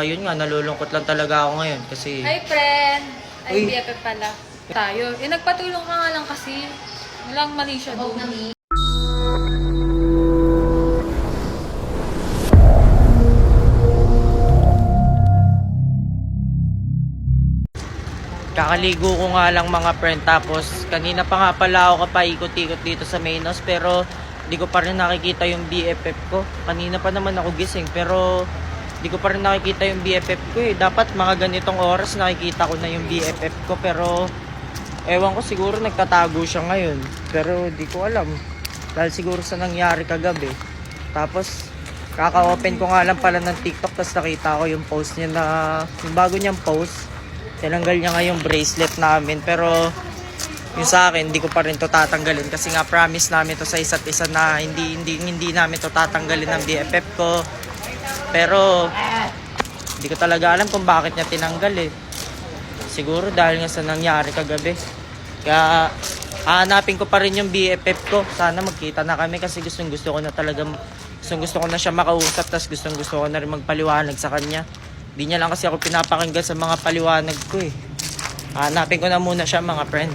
Yun nga, nalulungkot lang talaga ako ngayon kasi... Hi, friend! Ay, Uy. BFF pala. Tayo. Nagpatulong ka nga lang kasi. Walang mali siya doon. Kakaligo ko nga lang mga friend, tapos kanina pa nga pala ako kapaikot-ikot dito sa Mainos pero di ko pa rin nakikita yung BFF ko. Kanina pa naman ako gising pero di ko pa rin nakikita yung BFF ko eh. Dapat mga ganitong oras nakikita ko na yung BFF ko pero ewan ko, siguro nagtatago siya ngayon. Pero di ko alam dahil siguro sa nangyari kagabi. Tapos kaka-open ko nga lang pala ng TikTok, tapos nakita ko yung post niya na yung bago niyang post. Tinanggal niya nga yung bracelet namin pero yung sa akin hindi ko pa rin to tatanggalin kasi nga promise namin to sa isa't isa na hindi namin to tatanggalin ng BFF ko. Pero hindi ko talaga alam kung bakit niya tinanggal eh. Siguro dahil nga sa nangyari kagabi. Kaya hahanapin ko pa rin yung BFF ko. Sana magkita na kami kasi gusto ko na talaga, gusto ko na siya makausap, tas gusto ko na rin magpaliwanag sa kanya. Di niya lang kasi ako pinapakinggan sa mga paliwanag ko eh. Hanapin ko na muna siya mga friend.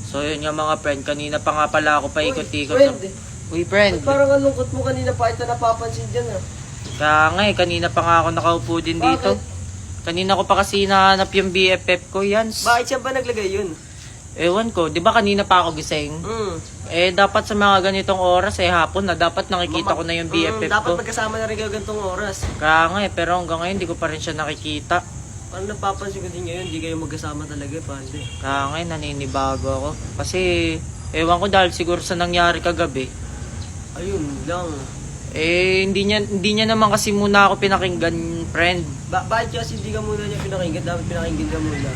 So yun nga mga friend, kanina pa nga pala ako paikot-ikot. Uy friend. Parang ang lungkot mo kanina pa, ito napapansin dyan ah. Kaya nga eh, kanina pa nga ako nakaupo din dito. Kanina ko pa kasi hinahanap yung BFF ko, yan. Bakit siya ba naglagay yun? Ewan ko, di ba kanina pa ako gising? Eh dapat sa mga ganitong oras eh hapon na dapat nakikita ko na yung BFF dapat ko. magkasama na rin kayo ganitong oras. Kaya nga eh, pero hanggang ngayon di ko pa rin siya nakikita. Parang napapansin ko din ngayon, hindi kayo magkasama talaga, pande. Kaya nga eh, naninibago ako. Kasi ewan ko dahil siguro sa nangyari kagabi. Ayun lang. Eh hindi niya naman kasi muna ako pinakinggan, friend. Bakit kasi hindi ka muna niya pinakinggan? Dapat pinakinggan ka muna.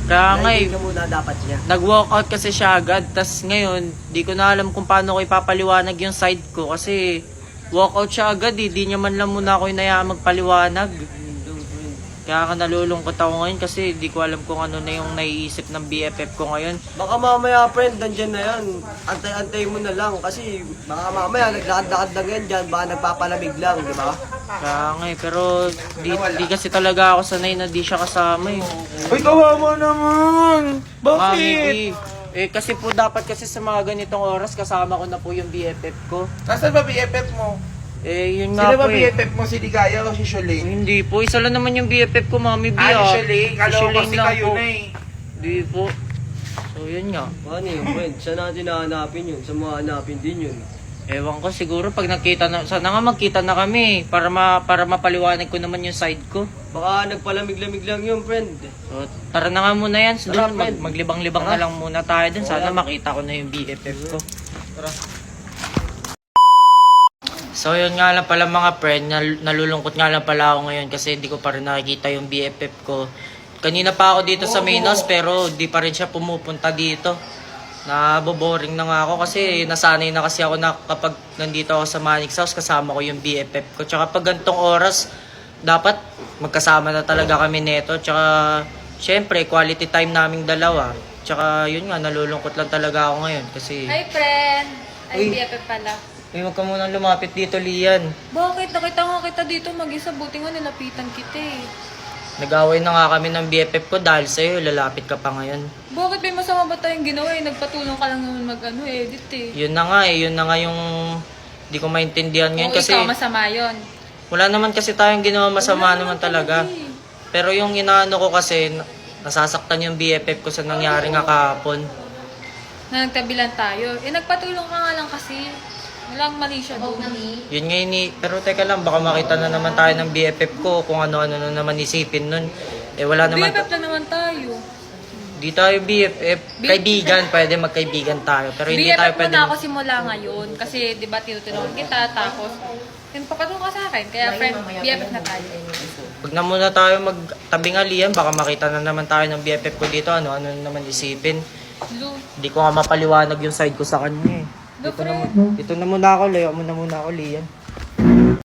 Kaya nga eh, Pinakinggan ka muna dapat niya. nag-walk out kasi siya agad. Tas ngayon, di ko na alam kung paano ko ipapaliwanag yung side ko. Kasi walk out siya agad eh. Di niya man lang muna ako inayaan magpaliwanag. Kaya ka nalulungkot ako ngayon kasi di ko alam kung ano na yung naiisip ng BFF ko ngayon. Baka mamaya friend, nandyan na yan. Antay-antay mo na lang kasi baka mamaya naglakad-lakad lang yan dyan, baka nagpapalamig lang, di ba? Kaya nga eh, pero di kasi talaga ako sanay na di siya kasama eh. Uy, kawawa naman! Mami, Bakit? kasi po dapat kasi sa mga ganitong oras kasama ko na po yung BFF ko. Nasaan ba BFF mo? Yun nga Sino po ba eh. BFF mo? Si Ligaya o si Sholane? Hindi po, isa lang naman yung BFF ko, Mami B. Si Sholane? Kala ko kasi lang kayo po. na eh. Hindi po. So yun nga. Ano yun friend, saan natin hahanapin yun? Sa mga hanapin din yun. Ewan ko, siguro pag nakita na, sana nga magkita na kami para mapaliwanag ko naman yung side ko. Baka nagpalamig-lamig lang yun friend. So tara na nga muna yan. So, Tara, dun, friend. maglibang-libang na lang muna tayo dun. Sana makita ko na yung BFF ko. Tara. So yun nga lang pala mga friend, nalulungkot nga lang pala ako ngayon kasi hindi ko pa rin nakikita yung BFF ko. Kanina pa ako dito sa Mainos pero di pa rin siya pumupunta dito. Naboboring na nga ako kasi nasanay na kasi ako na kapag nandito ako sa Manix House kasama ko yung BFF ko. Tsaka pag gantong oras, dapat magkasama na talaga kami neto. Tsaka syempre quality time naming dalawa. Tsaka yun nga, nalulungkot lang talaga ako ngayon kasi... Hi, friend! Ay, Uy. BFF pala. Huwag ka munang lumapit dito, Lian. Bakit? Nakita nga kita dito mag-isa. Buti nga nilapitan kita eh. Nag-away na nga kami ng BFF ko dahil sa'yo, lalapit ka pa ngayon. Bakit may masama ba tayong ginawa eh? Nagpatulong ka lang naman edit eh. Yun na nga yung di ko maintindihan ngayon Oo, kasi ikaw masama yun. wala naman kasi tayong ginawa masama naman talaga. eh. Pero yung inaano ko kasi, nasasaktan yung BFF ko sa nangyari nga kahapon. Na nagtabilan tayo. Nagpatulong ka nga lang kasi. Walang mali siya doon. Yun nga pero teka lang, baka makita na naman tayo ng BFF ko kung ano-ano na naman isipin nun. Eh wala naman, BFF na naman tayo. di tayo BFF. Kaibigan, pwede magkaibigan tayo. Pero hindi BFF tayo mo pwede. na ako simula ngayon. Kasi di ba tinutulungan kita, tapos pinapakatulong ka sa akin. Kaya friend, BFF na tayo. Huwag na muna tayo magtabing alian, baka makita na naman tayo ng BFF ko dito, ano-ano na naman isipin. Lu, Hindi ko nga mapaliwanag yung side ko sa kanya eh. Dito na muna ako, layo mo na muna ako, Lian.